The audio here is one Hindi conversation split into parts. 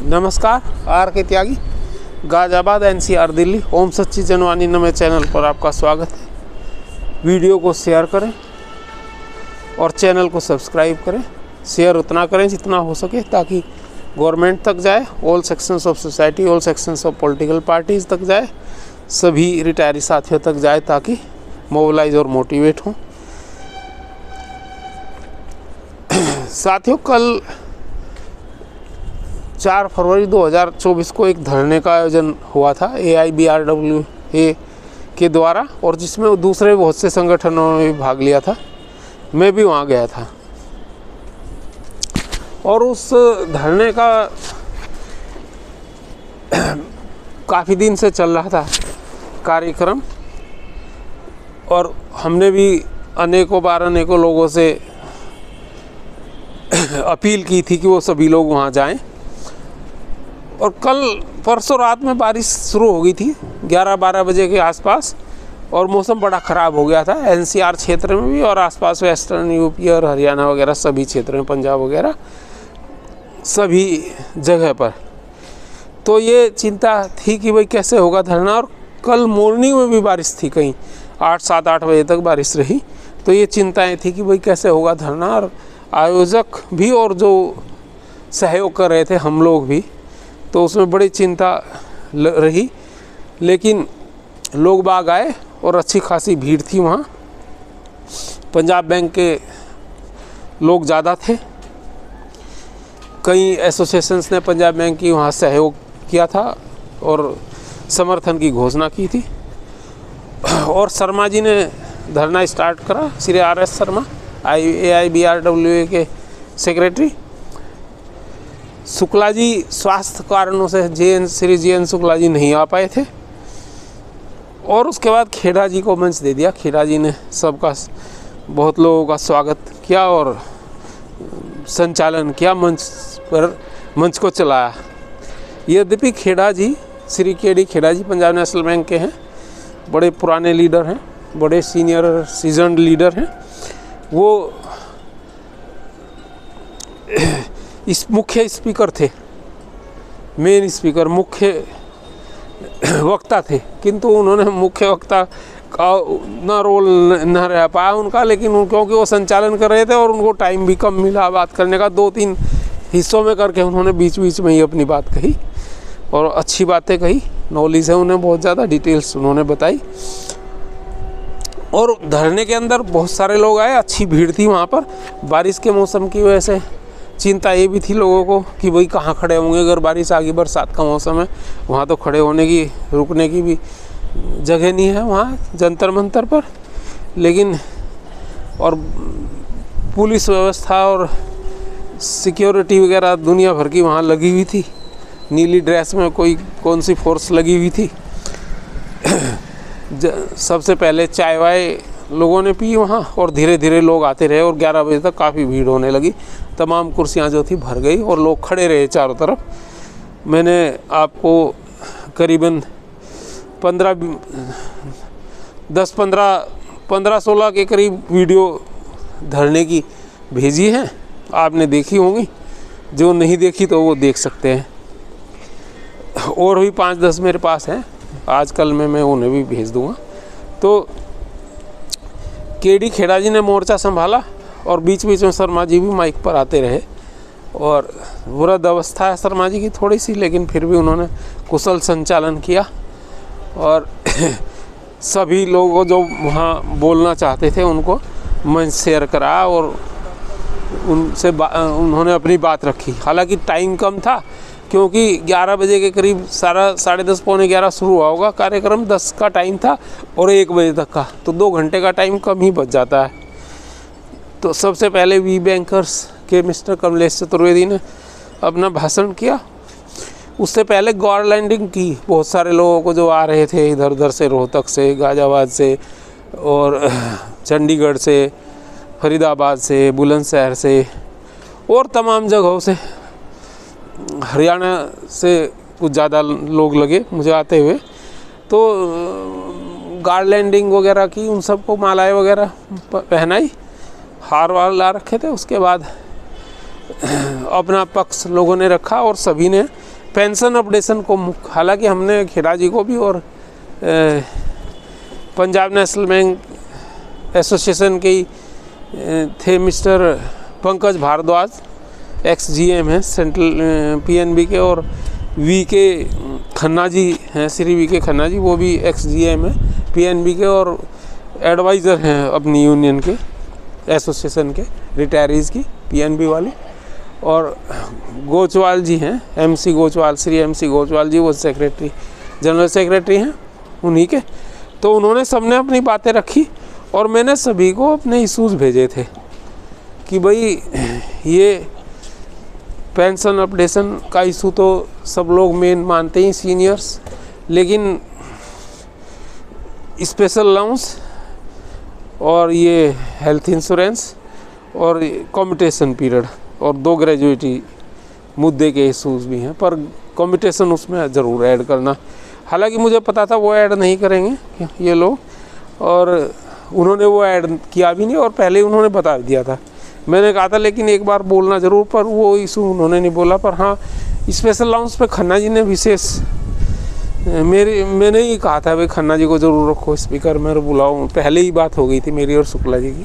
नमस्कार, आर के त्यागी, गाजियाबाद NCR दिल्ली। ओम सच्ची जनवाणी नमे चैनल पर आपका स्वागत है। वीडियो को शेयर करें और चैनल को सब्सक्राइब करें। शेयर उतना करें जितना हो सके ताकि गवर्नमेंट तक जाए, all sections of society, all sections of political parties तक जाए, सभी रिटायरी साथियों तक जाए ताकि मोबिलाइज और मोटिवेट हों। साथियों, कल 4 फरवरी 2024 को एक धरने का आयोजन हुआ था AIBRWA के द्वारा, और जिसमें दूसरे बहुत से संगठनों ने भी भाग लिया था। मैं भी वहाँ गया था और उस धरने का काफ़ी दिन से चल रहा था कार्यक्रम, और हमने भी अनेकों बार अनेकों लोगों से अपील की थी कि वो सभी लोग वहाँ जाएं। और कल परसों रात में बारिश शुरू हो गई थी 11-12 बजे के आसपास, और मौसम बड़ा ख़राब हो गया था NCR क्षेत्र में भी, और आसपास वेस्टर्न यूपी और हरियाणा वगैरह सभी क्षेत्र में, पंजाब वगैरह सभी जगह पर। तो ये चिंता थी कि भाई कैसे होगा धरना, और कल मॉर्निंग में भी बारिश थी, कहीं 8-7-8 बजे तक बारिश रही। तो ये चिंताएँ थी कि भाई कैसे होगा धरना, और आयोजक भी और जो सहयोग कर रहे थे हम लोग भी, तो उसमें बड़ी चिंता रही। लेकिन लोग बाग आए और अच्छी खासी भीड़ थी वहाँ। पंजाब बैंक के लोग ज़्यादा थे, कई एसोसिएशंस ने पंजाब बैंक की वहाँ सहयोग किया था और समर्थन की घोषणा की थी। और शर्मा जी ने धरना स्टार्ट करा, श्री RS शर्मा, AIBRWA के सेक्रेटरी। शुक्ला जी स्वास्थ्य कारणों से श्री JN शुक्ला जी नहीं आ पाए थे, और उसके बाद खेड़ा जी को मंच दे दिया। खेड़ा जी ने सबका, बहुत लोगों का स्वागत किया और संचालन किया, मंच को चलाया। यद्यपि खेड़ा जी, श्री KD खेड़ा जी पंजाब नेशनल बैंक के हैं, बड़े पुराने लीडर हैं, बड़े सीनियर सीजन्ड लीडर हैं। वो इस मुख्य स्पीकर थे, मेन स्पीकर, मुख्य वक्ता थे, किंतु उन्होंने मुख्य वक्ता का ना रोल न रह पाया उनका। लेकिन क्योंकि वो संचालन कर रहे थे और उनको टाइम भी कम मिला बात करने का, 2-3 हिस्सों में करके उन्होंने बीच बीच में ही अपनी बात कही और अच्छी बातें कही। नॉलेज है उन्हें, बहुत ज़्यादा डिटेल्स उन्होंने बताई। और धरने के अंदर बहुत सारे लोग आए, अच्छी भीड़ थी वहाँ पर। बारिश के मौसम की वजह से चिंता ये भी थी लोगों को कि भाई कहाँ खड़े होंगे, अगर बारिश आ गई, बरसात का मौसम है, वहाँ तो खड़े होने की, रुकने की भी जगह नहीं है वहाँ जंतर मंतर पर। लेकिन और पुलिस व्यवस्था और सिक्योरिटी वगैरह दुनिया भर की वहाँ लगी हुई थी, नीली ड्रेस में कौन सी फोर्स लगी हुई थी। सबसे पहले चाय वाय लोगों ने पी वहाँ, और धीरे धीरे लोग आते रहे, और 11 बजे तक काफ़ी भीड़ होने लगी। तमाम कुर्सियाँ जो थी भर गई और लोग खड़े रहे चारों तरफ। मैंने आपको करीबन 15-16 के करीब वीडियो धरने की भेजी हैं, आपने देखी होंगी। जो नहीं देखी तो वो देख सकते हैं, और भी 5-10 मेरे पास हैं, आजकल मैं उन्हें भी भेज दूँगा। तो KD खेड़ा जी ने मोर्चा संभाला, और बीच बीच में शर्मा जी भी माइक पर आते रहे। और वृद्ध अवस्था है शर्मा जी की थोड़ी सी, लेकिन फिर भी उन्होंने कुशल संचालन किया, और सभी लोगों जो वहाँ बोलना चाहते थे उनको मंच शेयर करा, और उनसे उन्होंने अपनी बात रखी। हालांकि टाइम कम था, क्योंकि 11 बजे के करीब 10:30 पौने 11 शुरू हुआ होगा कार्यक्रम, 10 का टाइम था और 1 बजे तक का, तो 2 घंटे का टाइम कम ही बच जाता है। तो सबसे पहले वी बैंकर्स के मिस्टर कमलेश चतुर्वेदी ने अपना भाषण किया। उससे पहले गौर लैंडिंग की, बहुत सारे लोगों को जो आ रहे थे इधर उधर से, रोहतक से, गाजियाबाद से, और चंडीगढ़ से, फरीदाबाद से, बुलंदशहर से, और तमाम जगहों से, हरियाणा से कुछ ज़्यादा लोग लगे मुझे आते हुए। तो गार्लैंडिंग वगैरह की, उन सबको मालाएं वगैरह पहनाई, हार वार ला रखे थे। उसके बाद अपना पक्ष लोगों ने रखा और सभी ने पेंशन अपडेशन को हालांकि हमने खेड़ा जी को भी और पंजाब नेशनल बैंक एसोसिएशन के थे mister Pankaj Bhardwaj, ex GM हैं सेंट्रल PNB के, और VK खन्ना जी हैं, श्री VK खन्ना जी, वो भी एक्स GM हैं PNB के और एडवाइज़र हैं अपनी यूनियन के एसोसिएशन के रिटायरीज़ की PNB वाली। और गोचवाल जी हैं MC गोचवाल, श्री MC गोचवाल जी, वो सेक्रेटरी जनरल सेक्रेटरी हैं उन्हीं के। तो उन्होंने सबने अपनी बातें रखी और मैंने सभी को अपने इशूज़ भेजे थे कि भाई ये पेंशन अपडेशन का इशू तो सब लोग मेन मानते ही सीनियर्स, लेकिन स्पेशल अलाउंस और ये हेल्थ इंश्योरेंस और कम्यूटेशन पीरियड और 2 ग्रेजुएटी मुद्दे के इशूज़ भी हैं, पर कम्यूटेशन उसमें ज़रूर ऐड करना। हालांकि मुझे पता था वो ऐड नहीं करेंगे ये लोग, और उन्होंने वो ऐड किया भी नहीं और पहले ही उन्होंने बता दिया था। मैंने कहा था लेकिन एक बार बोलना ज़रूर, पर वो इशू उन्होंने नहीं बोला। पर हाँ, स्पेशल अलाउंस पे खन्ना जी ने विशेष मैंने ही कहा था भाई खन्ना जी को ज़रूर रखो स्पीकर में बुलाओ, पहले ही बात हो गई थी मेरी और शुक्ला जी की।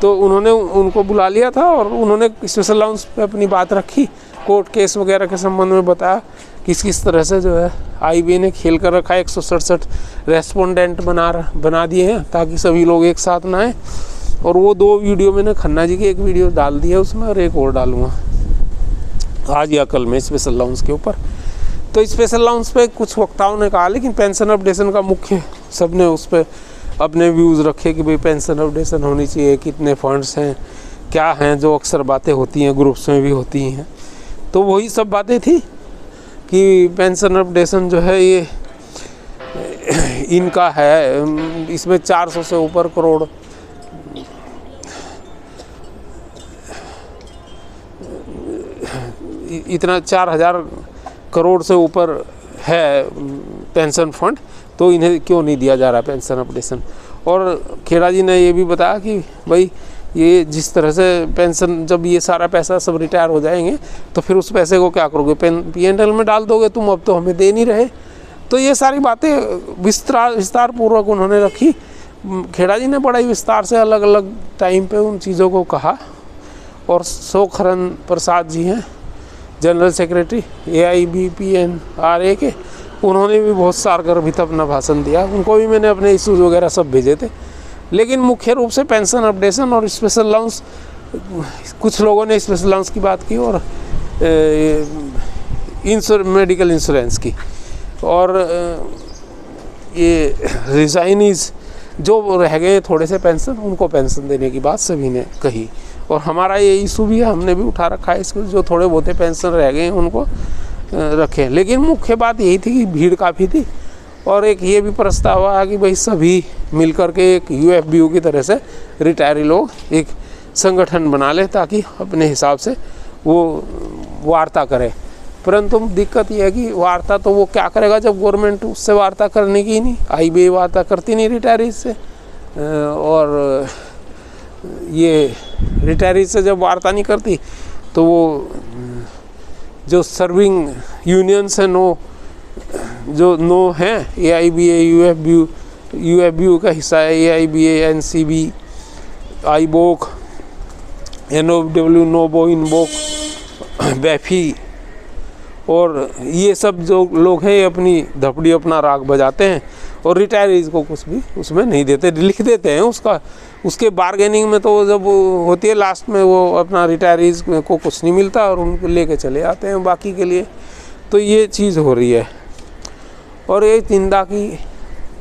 तो उन्होंने उनको बुला लिया था और उन्होंने स्पेशल अलाउंस पे अपनी बात रखी, कोर्ट केस वगैरह के संबंध में बताया किस तरह से जो है IBA ने खेल कर रखा है। 167 रेस्पोंडेंट बना दिए हैं ताकि सभी लोग एक साथ ना आए। और वो 2 वीडियो मैंने खन्ना जी की एक वीडियो डाल दी है उसमें, और एक और डालूँगा आज या कल में स्पेशल अलाउंस के ऊपर। तो स्पेशल अलाउंस पे कुछ वक्ताओं ने कहा, लेकिन पेंशन अपडेशन का मुख्य सबने उस पर अपने व्यूज़ रखे कि भाई पेंशन अपडेशन होनी चाहिए, कितने फंड्स हैं, क्या हैं, जो अक्सर बातें होती हैं ग्रुप्स में भी होती हैं। तो वही सब बातें थी कि पेंशन अपडेशन जो है ये इनका है, इसमें 400 से ऊपर करोड़ इतना 4000 करोड़ से ऊपर है पेंशन फंड, तो इन्हें क्यों नहीं दिया जा रहा पेंशन अपडेशन। और खेड़ा जी ने ये भी बताया कि भाई ये जिस तरह से पेंशन, जब ये सारा पैसा सब रिटायर हो जाएंगे तो फिर उस पैसे को क्या करोगे, P&L में डाल दोगे तुम, अब तो हमें दे नहीं रहे। तो ये सारी बातें विस्तार पूर्वक उन्होंने रखी। खेड़ा जी ने बड़ा ही विस्तार से अलग अलग टाइम पे उन चीज़ों को कहा। और शोखरन प्रसाद जी हैं जनरल सेक्रेटरी AIBPNRA के, उन्होंने भी बहुत सारगर्भित अपना भाषण दिया। उनको भी मैंने अपने इशूज़ वगैरह सब भेजे थे। लेकिन मुख्य रूप से पेंशन अपडेशन और स्पेशल अलाउंस, कुछ लोगों ने स्पेशल अलाउंस की बात की और मेडिकल इंश्योरेंस की, और ये रिजाइनीज जो रह गए थोड़े से पेंशन, उनको पेंशन देने की बात सभी ने कही। और हमारा ये इशू भी है, हमने भी उठा रखा है इसको, जो थोड़े बहुत पेंशन रह गए हैं उनको रखें। लेकिन मुख्य बात यही थी कि भीड़ काफ़ी थी, और एक ये भी प्रस्ताव आया कि भाई सभी मिलकर के एक UFBU की तरह से रिटायरी लोग एक संगठन बना ले ताकि अपने हिसाब से वो वार्ता करे। परंतु दिक्कत ये है कि वार्ता तो वो क्या करेगा जब गवर्नमेंट उससे वार्ता करने की नहीं, IBA वार्ता करती नहीं रिटायरीज से, और ये रिटायरीज से जब वार्ता नहीं करती तो वो जो सर्विंग यूनियंस हैं जो नो हैं, AIBA UFBU का हिस्सा है, AIBA NCB IBOC NOW NOBO INBOC BAFI, और ये सब जो लोग हैं अपनी धपड़ी अपना राग बजाते हैं और रिटायरीज को कुछ भी उसमें नहीं देते, लिख देते हैं उसके बारगेनिंग में। तो जब होती है लास्ट में वो अपना रिटायरीज को कुछ नहीं मिलता और उनको लेके चले आते हैं बाकी के लिए। तो ये चीज़ हो रही है और ये चिंता की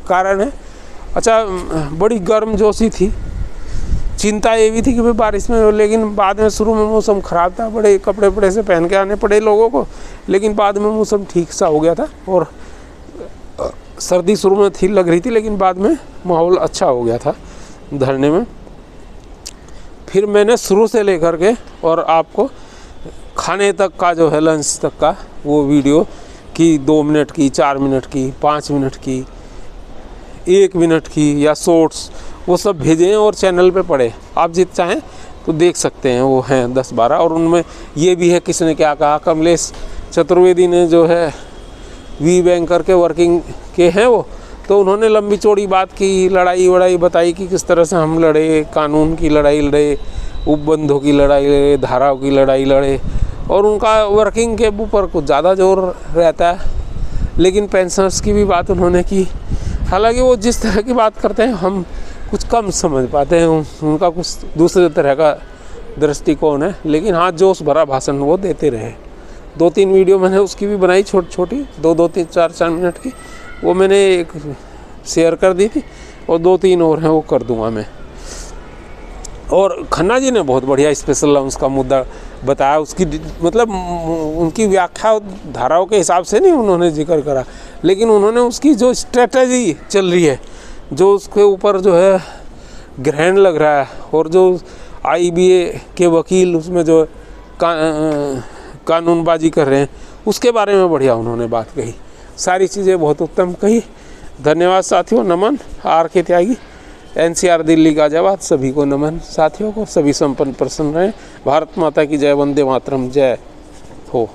कारण है। अच्छा, बड़ी गर्मजोशी थी, चिंता ये भी थी कि भाई बारिश में, लेकिन बाद में शुरू में मौसम ख़राब था, बड़े कपड़े वपड़े से पहन के आने पड़े लोगों को, लेकिन बाद में मौसम ठीक सा हो गया था और सर्दी शुरू में थी लग रही थी, लेकिन बाद में माहौल अच्छा हो गया था धरने में। फिर मैंने शुरू से लेकर के और आपको खाने तक का जो है, लंच तक का वो वीडियो की 2 मिनट की, 4 मिनट की, 5 मिनट की, 1 मिनट की या शॉर्ट्स, वो सब भेजे हैं और चैनल पे पड़े। आप जित चाहें तो देख सकते हैं, वो हैं 10-12, और उनमें ये भी है किसने क्या कहा। कमलेश चतुर्वेदी ने जो है वी बैंकर के वर्किंग के हैं वो, तो उन्होंने लंबी चौड़ी बात की, लड़ाई वड़ाई बताई कि किस तरह से हम लड़े, कानून की लड़ाई लड़े, उपबंधों की लड़ाई लड़े, धाराओं की लड़ाई लड़े, और उनका वर्किंग के ऊपर कुछ ज़्यादा जोर रहता है। लेकिन पेंशनर्स की भी बात उन्होंने की, हालांकि वो जिस तरह की बात करते हैं हम कुछ कम समझ पाते हैं, उनका कुछ दूसरे तरह का दृष्टिकोण है। लेकिन हाँ, जोश भरा भाषण वो देते रहे। 2-3 वीडियो मैंने उसकी भी बनाई, छोटी छोटी, 2-3 4-4 मिनट की, वो मैंने एक शेयर कर दी थी, और 2-3 और हैं वो कर दूंगा मैं। और खन्ना जी ने बहुत बढ़िया स्पेशल लॉन्च का मुद्दा बताया, उसकी मतलब उनकी व्याख्या धाराओं के हिसाब से नहीं उन्होंने जिक्र करा, लेकिन उन्होंने उसकी जो स्ट्रेटजी चल रही है, जो उसके ऊपर जो है ग्रहण लग रहा है, और जो IBA के वकील उसमें जो कानूनबाजी कर रहे हैं, उसके बारे में बढ़िया उन्होंने बात कही। सारी चीज़ें बहुत उत्तम कही। धन्यवाद साथियों, नमन। RK त्यागी, NCR दिल्ली गाजियाबाद, सभी को नमन। साथियों को सभी संपन्न प्रसन्न रहें। भारत माता की जय, वंदे मातरम, जय हो।